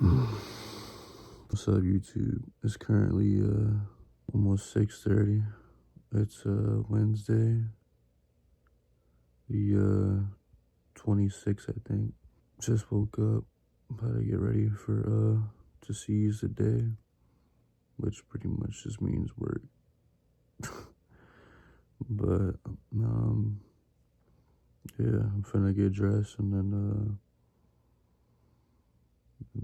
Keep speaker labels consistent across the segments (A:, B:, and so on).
A: What's up, YouTube? It's currently almost 6:30. It's Wednesday, the 26th, I think. Just woke up, about to get ready for to seize the day, which pretty much just means work. But yeah, I'm finna get dressed and then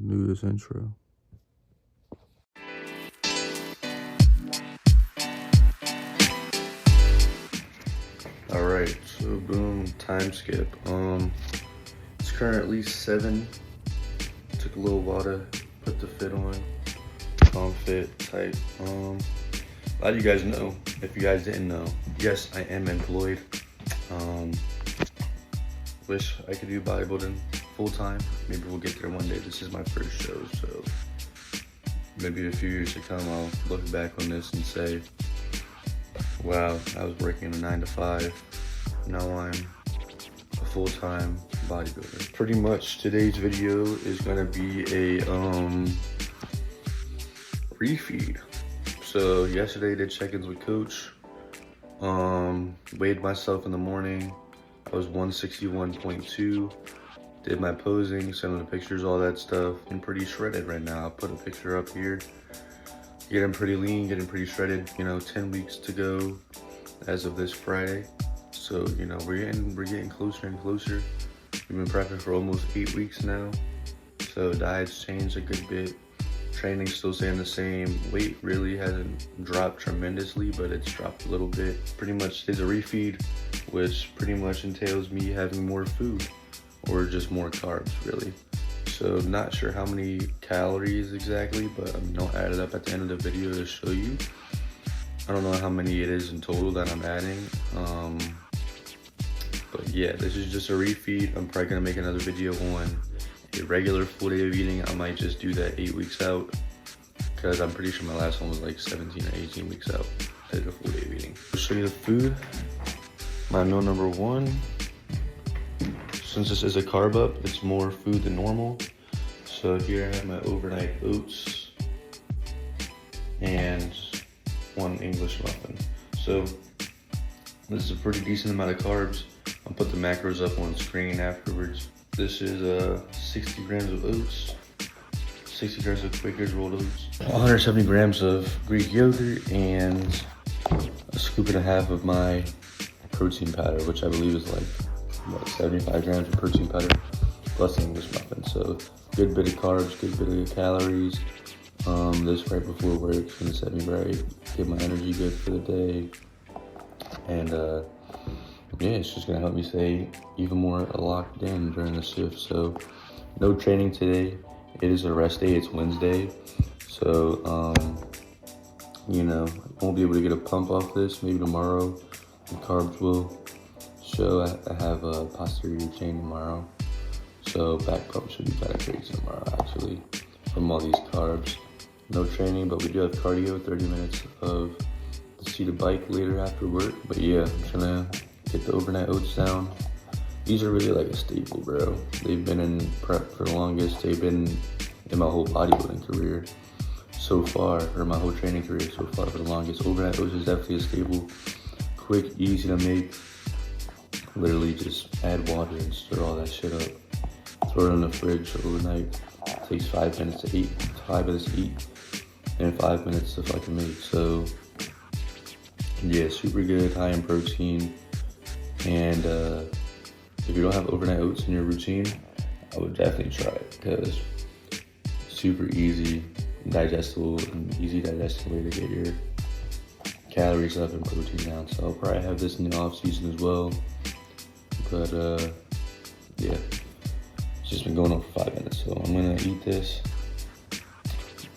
A: do this intro. All right, so boom, time skip. It's currently 7. Took a little while to put the fit on. Fit tight. A lot of you guys know. If you guys didn't know, yes, I am employed. Wish I could do bodybuilding full time. Maybe we'll get there one day. This is my first show, so maybe a few years to come, I'll look back on this and say, wow, I was working a 9 to 5. Now I'm a full-time bodybuilder. Pretty much today's video is gonna be a refeed. So yesterday I did check-ins with coach. Weighed myself in the morning. I was 161.2. Did my posing, sent him the pictures, all that stuff. I'm pretty shredded right now. I'll put a picture up here. Getting pretty lean, getting pretty shredded. 10 weeks to go as of this Friday. So, we're getting closer and closer. We've been prepping for almost 8 weeks now. So diet's changed a good bit. Training's still staying the same. Weight really hasn't dropped tremendously, but it's dropped a little bit. Pretty much is a refeed, which pretty much entails me having more food or just more carbs, really. So not sure how many calories exactly, but I'll add it up at the end of the video to show you. I don't know how many it is in total that I'm adding. But yeah, this is just a refeed. I'm probably gonna make another video on a regular full day of eating. I might just do that 8 weeks out, because I'm pretty sure my last one was like 17 or 18 weeks out. I did a full day of eating. I'll show you the food. My meal number 1. Since this is a carb up, it's more food than normal. So here I have my overnight oats and 1 English muffin. So this is a pretty decent amount of carbs. I'll put the macros up on screen afterwards. This is 60 grams of oats, 60 grams of Quaker's rolled oats, 170 grams of Greek yogurt, and a scoop and a half of my protein powder, which I believe is like 75 grams of protein powder plus the English muffin. So good bit of carbs, good bit of calories. This right before work is gonna set me right, get my energy good for the day, and yeah, it's just gonna help me stay even more locked in during the shift. So no training today. It is a rest day. It's Wednesday, so I won't be able to get a pump off this. Maybe tomorrow the carbs will show. I have a posterior chain tomorrow, so back pump should be better crazy tomorrow actually from all these carbs. No training, but we do have cardio, 30 minutes of the seated bike later after work. But yeah, I'm trying to get the overnight oats down. These are really like a staple, bro. They've been in prep for the longest. They've been in my whole bodybuilding career so far, or my whole training career so far for the longest. Overnight oats is definitely a staple. Quick, easy to make. Literally just add water and stir all that shit up. Throw it in the fridge overnight. It takes 5 minutes to eat. 5 minutes to eat and 5 minutes to fucking make. So yeah, super good, high in protein. And if you don't have overnight oats in your routine, I would definitely try it, because super easy, digestible, and easy digestive way to get your calories up and protein down. So I'll probably have this in the off season as well. But yeah, it's just been going on for 5 minutes. So I'm gonna eat this,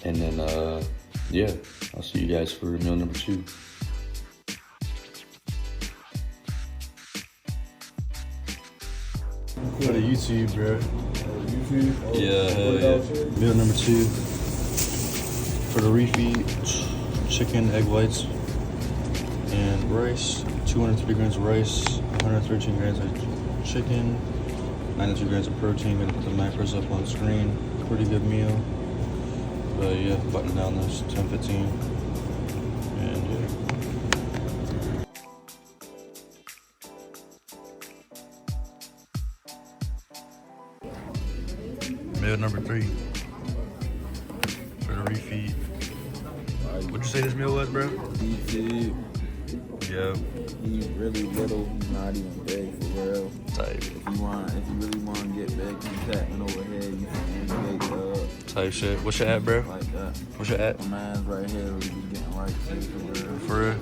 A: and then yeah, I'll see you guys for meal number 2. Go to YouTube, bro. YouTube? Oh, yeah, hell yeah. Meal number 2 for the refeed: chicken, egg whites, and rice. 203 grams of rice, 113 grams of chicken, 92 grams of protein. Gonna put the macros up on screen. pretty good meal. But yeah, button down this 10-15. And yeah. Meal number 3 for the refeed. What'd you say this meal was, bro?
B: Refeed.
A: Yeah.
B: He's really little. He's not even big for real.
A: Type.
B: If you really want to get big, you tapping over here. You can big
A: type shit. What's your at, bro?
B: like that.
A: What's your at?
B: My man's right here. We be getting right to for real.
A: For real?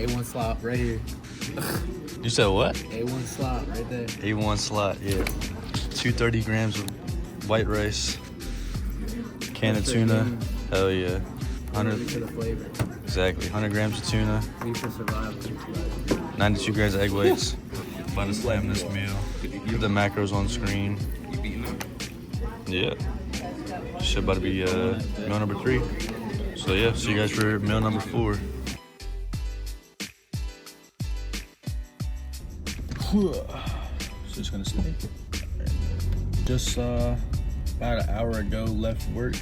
C: A1 slot right here.
A: You said what?
C: A1 slot right there.
A: A1 slot, yeah. 230 grams of white rice, can of tuna. Hell yeah. 100
C: For the flavor.
A: exactly. 100 grams of tuna.
C: Me for survival.
A: 92 grams of egg whites. About to slam this meal. Put the macros on screen. Yeah. Shit about to be meal number 3. So yeah, see you guys for meal number 4. Just gonna stay. Just about an hour ago left work.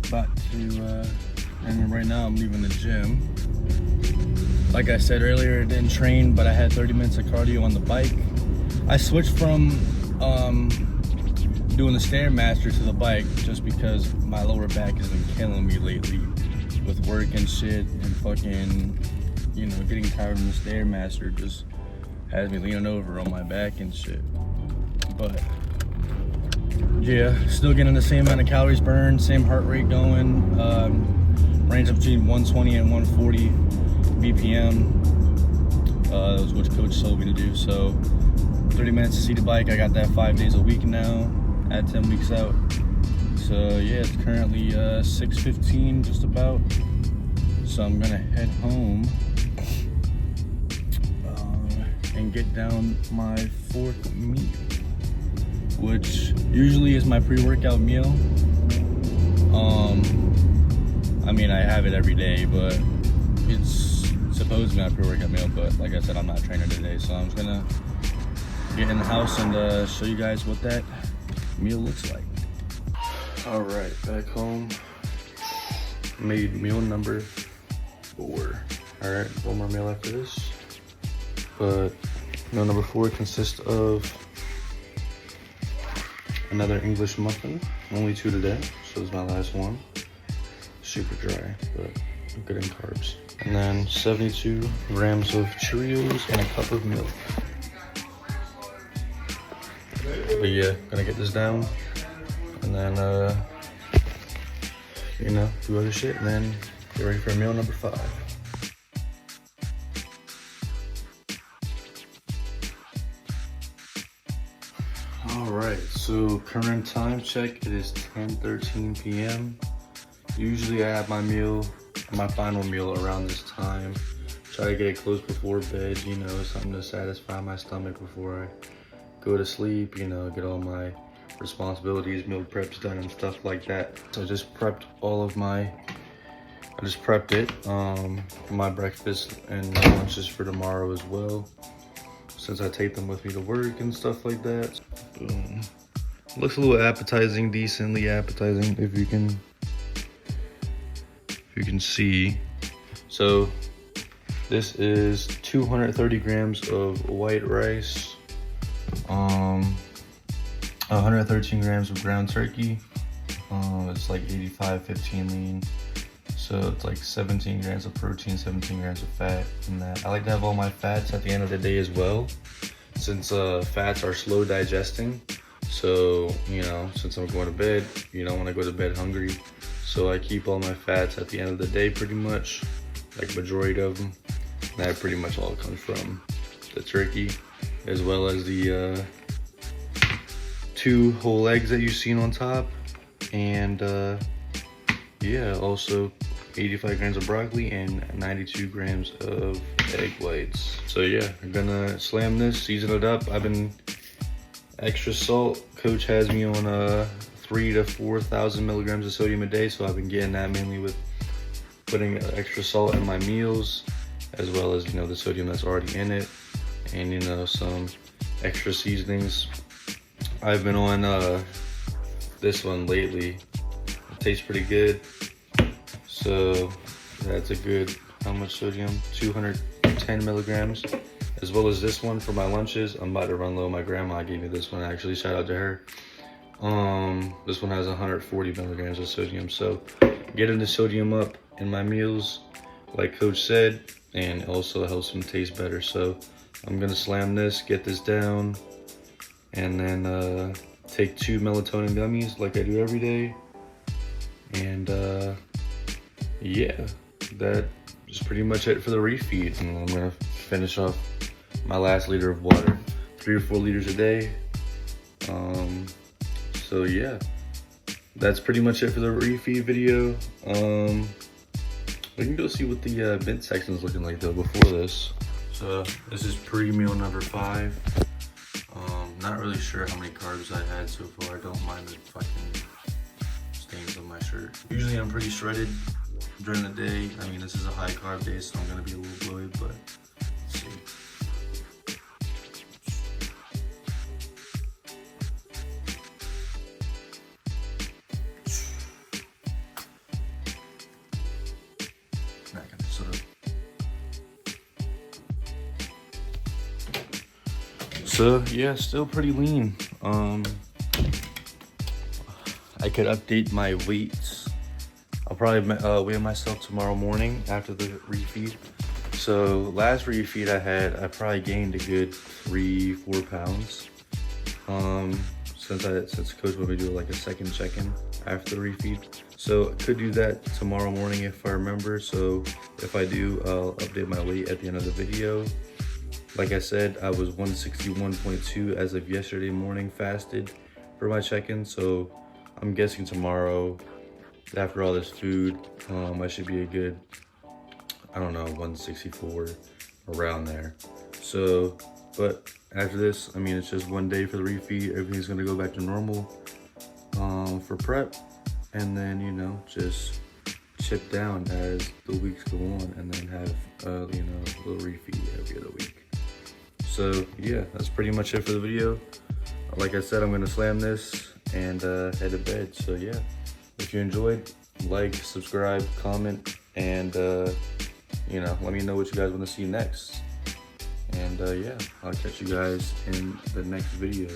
A: About to and right now I'm leaving the gym. Like I said earlier, I didn't train, but I had 30 minutes of cardio on the bike. I switched from doing the Stairmaster to the bike just because my lower back has been killing me lately with work and shit, and fucking, you know, getting tired of the Stairmaster just has me leaning over on my back and shit. But yeah, still getting the same amount of calories burned, same heart rate going, range of between 120 and 140 BPM. That was what coach told me to do. So 30 minutes to see the bike. I got that 5 days a week now, at 10 weeks out. So yeah, it's currently 6:15 just about. So I'm gonna head home and get down my 4th meal, which usually is my pre-workout meal. I mean, I have it every day, but it's supposed to be my pre-workout meal. But like I said, I'm not training today, so I'm just gonna get in the house and show you guys what that meal looks like. All right, back home. Made meal number 4. All right, one more meal after this. But meal number 4 consists of another English muffin, only 2 today, so it's my last one. Super dry, but good in carbs. And then 72 grams of Cheerios and a cup of milk. But yeah, gonna get this down, and then you know, do other shit, and then get ready for meal number 5. All right, so current time check, it is 10:13 p.m. Usually I have my final meal around this time. Try to get it close before bed, you know, something to satisfy my stomach before I go to sleep, you know, get all my responsibilities, meal preps done and stuff like that. So I just prepped it for my breakfast and lunches for tomorrow as well, since I take them with me to work and stuff like that. Boom. Looks a little appetizing, decently appetizing, if you can see. So this is 230 grams of white rice, 113 grams of ground turkey. It's like 85-15 lean, so it's like 17 grams of protein, 17 grams of fat in that. I like to have all my fats at the end of the day as well, since fats are slow digesting. So, you know, since I'm going to bed, you don't want to go to bed hungry. So I keep all my fats at the end of the day pretty much, like majority of them. And that pretty much all comes from the turkey, as well as the 2 whole eggs that you've seen on top. And yeah, also 85 grams of broccoli and 92 grams of egg whites. So yeah, I'm gonna slam this, season it up. I've been extra salt. Coach has me on 3,000 to 4,000 milligrams of sodium a day, so I've been getting that mainly with putting extra salt in my meals, as well as, you know, the sodium that's already in it, and, you know, some extra seasonings. I've been on this one lately. It tastes pretty good. So that's a good, how much sodium? 210 milligrams. As well as this one for my lunches. I'm about to run low. My grandma gave me this one actually, shout out to her. This one has 140 milligrams of sodium. So getting the sodium up in my meals, like Coach said, and also helps them taste better. So I'm gonna slam this, get this down, and then take 2 melatonin gummies like I do every day. And yeah, that is pretty much it for the refeed. And I'm gonna finish off my last liter of water, 3 or 4 liters a day. So yeah, that's pretty much it for the refeed video. We can go see what the bin section is looking like though before this. So this is pre-meal number 5. Not really sure how many carbs I had so far. I don't mind the fucking stains on my shirt. Usually I'm pretty shredded during the day. I mean, this is a high carb day, so I'm gonna be a little bloated, but let's see. Not gonna sort of. So yeah, still pretty lean. I could update my weights. I'll probably weigh myself tomorrow morning after the refeed. So last refeed I probably gained a good 3-4 pounds. Since Coach wanted me to do like a second check-in after the refeed. So I could do that tomorrow morning if I remember. So if I do, I'll update my weight at the end of the video. Like I said, I was 161.2 as of yesterday morning fasted for my check-in. So I'm guessing tomorrow, after all this food, I should be a good, I don't know, 164, around there. So, but after this, I mean, it's just one day for the refeed. Everything's gonna go back to normal for prep. And then, you know, just chip down as the weeks go on, and then have, you know, a little refeed every other week. So yeah, that's pretty much it for the video. Like I said, I'm gonna slam this and head to bed. So yeah, if you enjoyed, like, subscribe, comment, and you know, let me know what you guys want to see next. And yeah, I'll catch you guys in the next video.